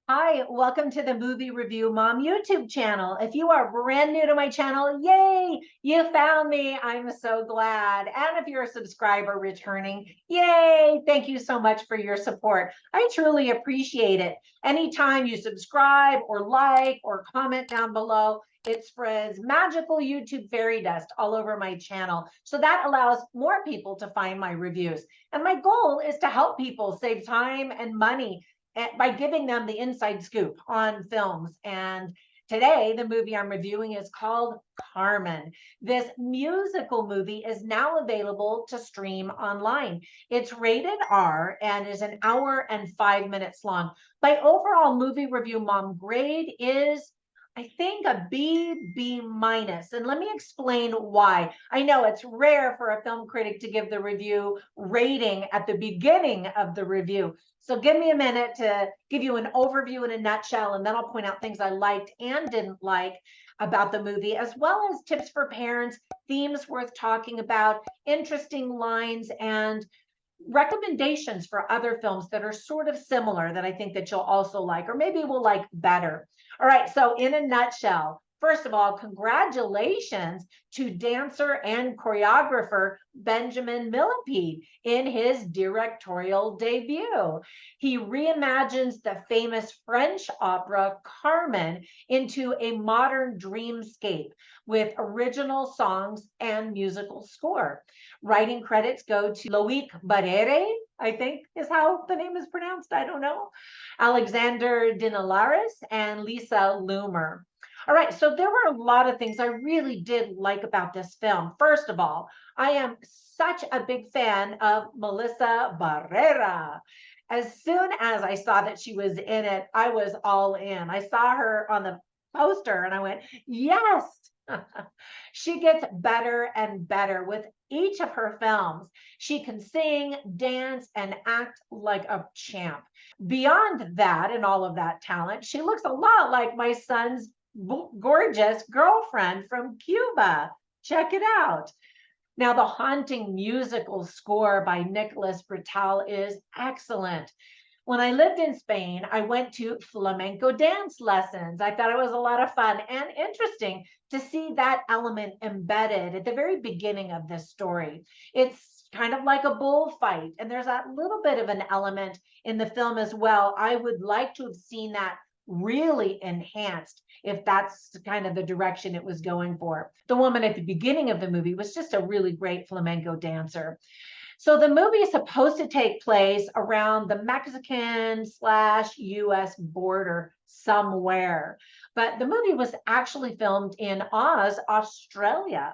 Hi, welcome to the Movie Review Mom YouTube channel. If you are brand new to my channel, yay, you found me. I'm so glad. And if you're a subscriber returning, yay, thank you so much for your support. I truly appreciate it. Anytime you subscribe or like or comment down below, it spreads magical YouTube fairy dust all over my channel. So that allows more people to find my reviews. And my goal is to help people save time and money by giving them the inside scoop on films. And today, the movie I'm reviewing is called Carmen. This musical movie is now available to stream online. It's rated R and is an hour and 5 minutes long. My overall movie review mom grade is I think a B minus. And let me explain why. I know it's rare for a film critic to give the review rating at the beginning of the review. So give me a minute to give you an overview in a nutshell, and then I'll point out things I liked and didn't like about the movie, as well as tips for parents, themes worth talking about, interesting lines, and recommendations for other films that are sort of similar that I think that you'll also like, or maybe will like better. All right, so in a nutshell, first of all, congratulations to dancer and choreographer Benjamin Millepied in his directorial debut. He reimagines the famous French opera Carmen into a modern dreamscape with original songs and musical score. Writing credits go to Loic Barrere, I think is how the name is pronounced. I don't know. Alexander Dinelaris and Lisa Loomer. All right, so there were a lot of things I really did like about this film. First of all, I am such a big fan of Melissa Barrera. As soon as I saw that she was in it, I was all in. I saw her on the poster and I went, yes. She gets better and better with each of her films. She can sing, dance, and act like a champ. Beyond that and all of that talent, she looks a lot like my son's gorgeous girlfriend from Cuba. Check it out. Now, the haunting musical score by Nicholas Britell is excellent. When I lived in Spain, I went to flamenco dance lessons. I thought it was a lot of fun and interesting to see that element embedded at the very beginning of this story. It's kind of like a bullfight, and there's that little bit of an element in the film as well. I would like to have seen that really enhanced if that's kind of the direction it was going for. The woman at the beginning of the movie was just a really great flamenco dancer. So the movie is supposed to take place around the Mexican/US border somewhere, but the movie was actually filmed in Oz, Australia.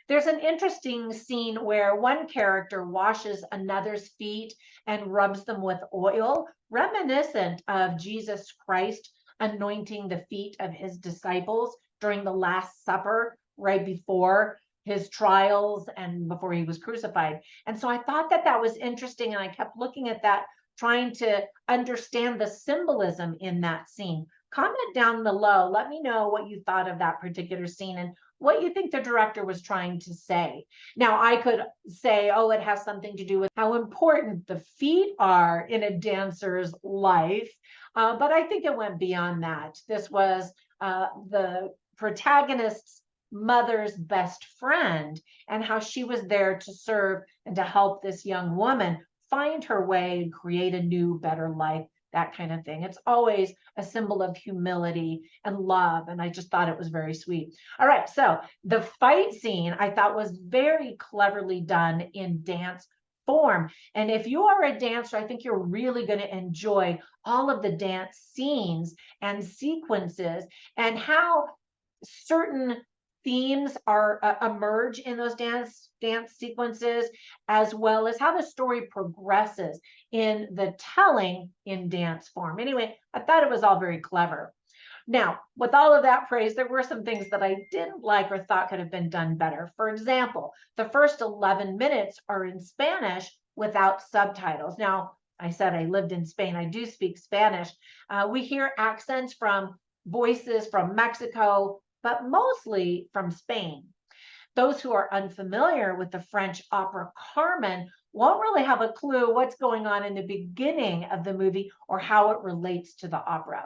There's an interesting scene where one character washes another's feet and rubs them with oil, reminiscent of Jesus Christ anointing the feet of his disciples during the Last Supper right before his trials and before he was crucified. And so I thought that that was interesting. And I kept looking at that, trying to understand the symbolism in that scene. Comment down below. Let me know what you thought of that particular scene and what you think the director was trying to say. Now, I could say, oh, it has something to do with how important the feet are in a dancer's life. But I think it went beyond that. This was the protagonist's mother's best friend and how she was there to serve and to help this young woman find her way and create a new, better life, that kind of thing. It's always a symbol of humility and love. And I just thought it was very sweet. All right. So the fight scene I thought was very cleverly done in dance form. And if you are a dancer, I think you're really going to enjoy all of the dance scenes and sequences and how certain themes are emerge in those dance sequences, as well as how the story progresses in the telling in dance form. Anyway, I thought it was all very clever. Now, with all of that praise, there were some things that I didn't like or thought could have been done better. For example, the first 11 minutes are in Spanish without subtitles. Now, I said I lived in Spain. I do speak Spanish. We hear accents from voices from Mexico, but mostly from Spain. those who are unfamiliar with the French opera Carmen won't really have a clue what's going on in the beginning of the movie or how it relates to the opera.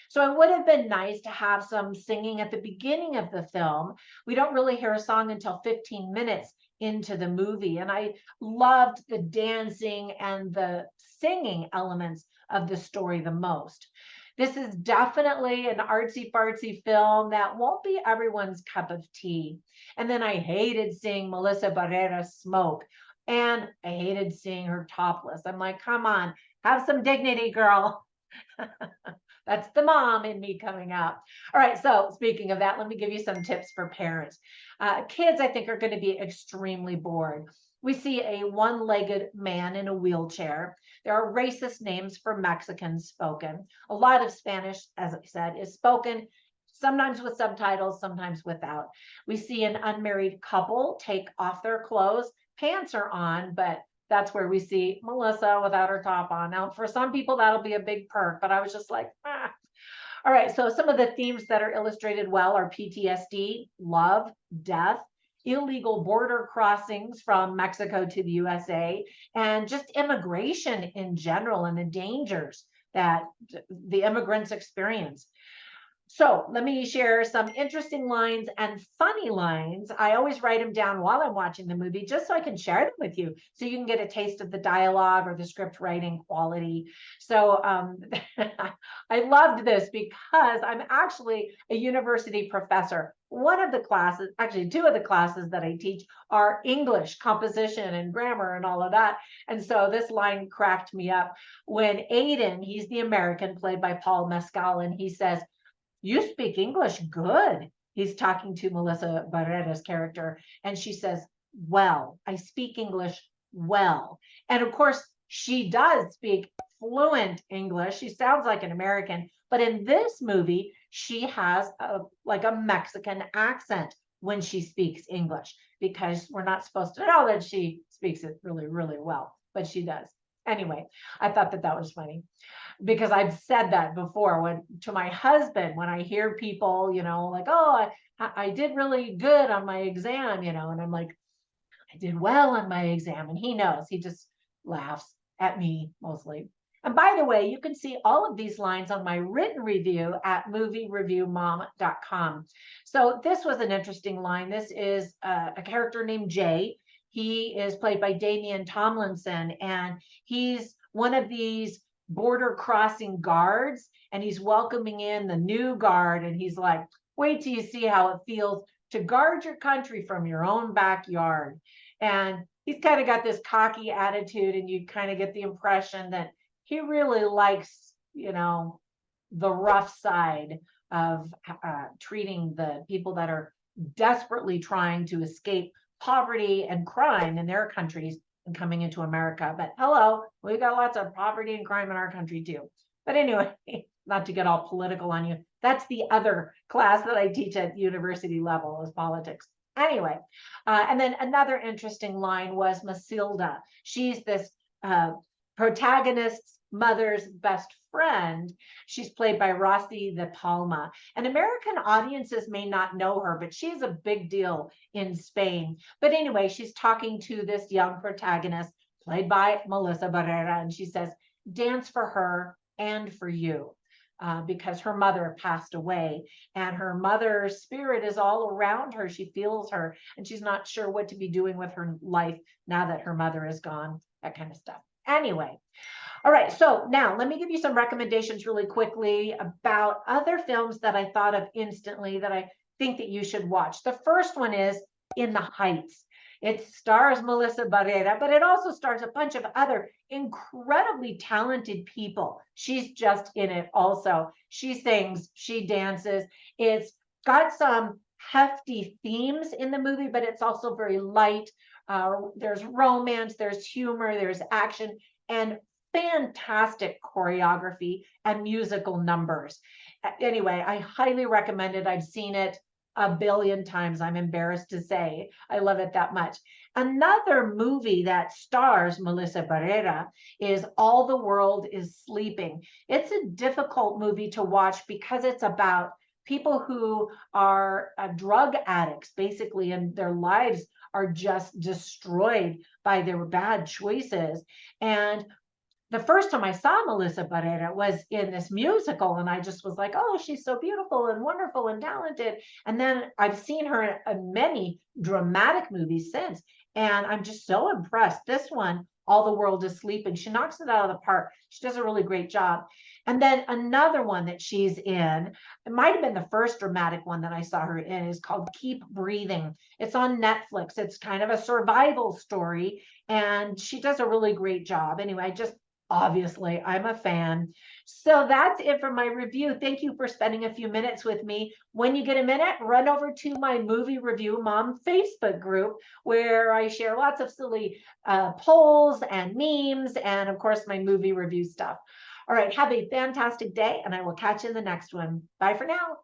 So it would have been nice to have some singing at the beginning of the film. We don't really hear a song until 15 minutes into the movie. And I loved the dancing and the singing elements of the story the most. This is definitely an artsy fartsy film that won't be everyone's cup of tea. And then I hated seeing Melissa Barrera smoke, and I hated seeing her topless. I'm like, come on, have some dignity, girl. That's the mom in me coming out. All right, so speaking of that, let me give you some tips for parents. Kids, I think, are going to be extremely bored. We see a one-legged man in a wheelchair. There are racist names for Mexicans spoken. A lot of Spanish, as I said, is spoken, sometimes with subtitles, sometimes without. We see an unmarried couple take off their clothes. Pants are on, but that's where we see Melissa without her top on. Now, for some people, that'll be a big perk, but I was just like, ah. All right, so some of the themes that are illustrated well are PTSD, love, death, illegal border crossings from Mexico to the USA, and just immigration in general and the dangers that the immigrants experience. So let me share some interesting lines and funny lines. I always write them down while I'm watching the movie, just so I can share them with you, so you can get a taste of the dialogue or the script writing quality. So I loved this because I'm actually a university professor. One of the classes, actually two of the classes that I teach, are English, composition and grammar and all of that. And so this line cracked me up when Aiden, he's the American, played by Paul Mescal, and he says, "You speak English good." He's talking to Melissa Barrera's character, and she says, "Well, I speak English well." And of course, she does speak fluent English. She sounds like an American, but in this movie, she has like a Mexican accent when she speaks English, because we're not supposed to know that she speaks it really, really well, but she does. Anyway, I thought that was funny, because I've said that before to my husband, when I hear people, like, oh, I did really good on my exam, and I'm like, I did well on my exam. And he knows, he just laughs at me mostly. And by the way, you can see all of these lines on my written review at moviereviewmom.com. So this was an interesting line. This is a character named Jay. He is played by Damian Tomlinson, and he's one of these border crossing guards, and he's welcoming in the new guard, and he's like, wait till you see how it feels to guard your country from your own backyard. And he's kind of got this cocky attitude, and you kind of get the impression that he really likes, the rough side of treating the people that are desperately trying to escape poverty and crime in their countries and coming into America. But hello, we've got lots of poverty and crime in our country too. But anyway, not to get all political on you, that's the other class that I teach at university level, is politics. Anyway, and then another interesting line was Masilda. She's this protagonist's mother's best friend. She's played by Rossi de Palma. And American audiences may not know her, but she's a big deal in Spain. But anyway, she's talking to this young protagonist, played by Melissa Barrera, and she says, dance for her and for you. Because her mother passed away, and her mother's spirit is all around her. She feels her, and she's not sure what to be doing with her life now that her mother is gone, that kind of stuff. Anyway, all right, so now let me give you some recommendations really quickly about other films that I thought of instantly that I think that you should watch. The first one is In the Heights. It stars Melissa Barrera, but it also stars a bunch of other incredibly talented people. She's just in it also. She sings, she dances. It's got some hefty themes in the movie, but it's also very light. There's romance, there's humor, there's action, and fantastic choreography and musical numbers. Anyway, I highly recommend it. I've seen it a billion times, I'm embarrassed to say. I love it that much. Another movie that stars Melissa Barrera is All the World is Sleeping. It's a difficult movie to watch because it's about people who are drug addicts, basically, and their lives are just destroyed by their bad choices. And the first time I saw Melissa Barrera was in this musical, and I just was like, oh, she's so beautiful and wonderful and talented. And then I've seen her in many dramatic movies since, and I'm just so impressed. This one, All the World is Sleeping, she knocks it out of the park. She does a really great job. And then another one that she's in, it might have been the first dramatic one that I saw her in, is called Keep Breathing. It's on Netflix. It's kind of a survival story, and she does a really great job. Anyway, obviously, I'm a fan. So that's it for my review. Thank you for spending a few minutes with me. When you get a minute, run over to my Movie Review Mom Facebook group, where I share lots of silly polls and memes, and of course, my movie review stuff. All right, have a fantastic day, and I will catch you in the next one. Bye for now.